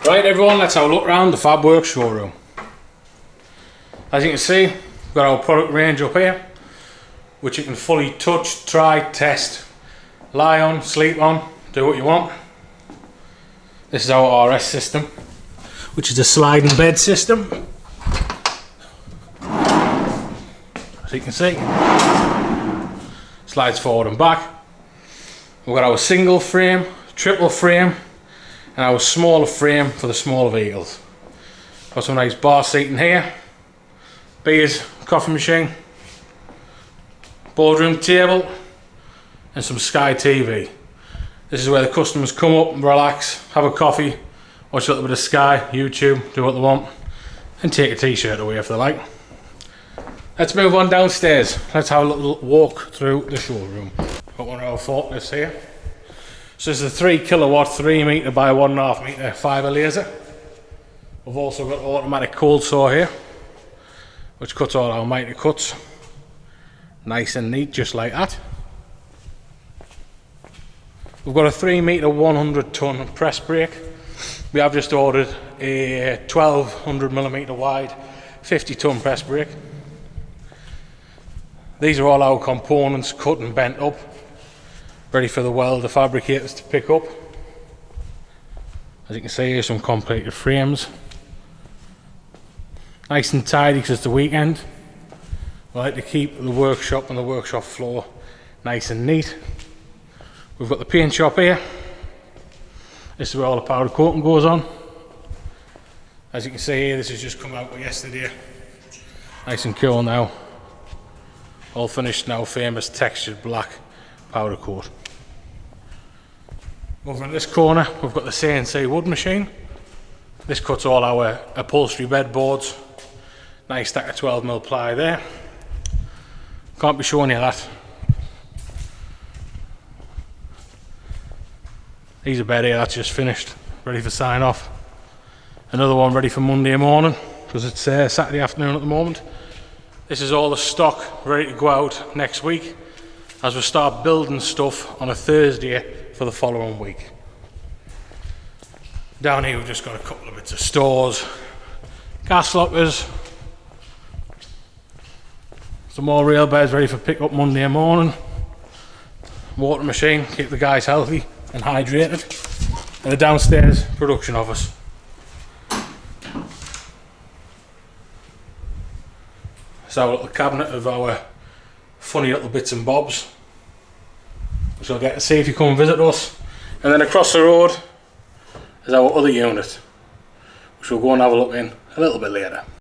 Right everyone, let's have a look around the Fabworks showroom. As you can see, we've got our product range up here, which you can fully touch, try, test, lie on, sleep on, do what you want. This is our RS system, which is a sliding bed system. As you can see, slides forward and back. We've got our single frame, triple frame, and our smaller frame for the smaller vehicles. Got some nice bar seating here, beers, coffee machine, boardroom table, and some Sky TV. This is where the customers come up and relax, have a coffee, watch a little bit of Sky, YouTube, do what they want, and take a t-shirt away if they like. Let's move on downstairs. Let's have a little walk through the showroom. Got one of our forklifts here. So this is a 3 kilowatt, 3 metre by 1.5 metre fibre laser. We've also got automatic cold saw here, which cuts all our miter cuts. Nice and neat, just like that. We've got a 3 metre 100 tonne press brake. We have just ordered a 1200mm wide 50 tonne press brake. These are all our components cut and bent up, ready for the welder fabricators to pick up. As you can see, here's some completed frames. Nice and tidy because it's the weekend. We like to keep the workshop and the workshop floor nice and neat. We've got the paint shop here. This is where all the powder coating goes on. As you can see here, this has just come out yesterday. Nice and cool now. All finished now, famous textured black powder coat. Over in this corner, we've got the CNC wood machine. This cuts all our upholstery bed boards. Nice stack of 12mm ply there. Can't be showing you that. Here's a bed here that's just finished, ready for sign off. Another one ready for Monday morning, because it's Saturday afternoon at the moment. This is all the stock ready to go out next week, as we start building stuff on a Thursday for the following week. Down here we've just got a couple of bits of stores, gas lockers, some more rail beds ready for pick up Monday morning, water machine, keep the guys healthy and hydrated, and the downstairs production office. It's our little cabinet of our funny little bits and bobs, which you'll get to see if you come and visit us. And then across the road is our other unit, which we'll go and have a look in a little bit later.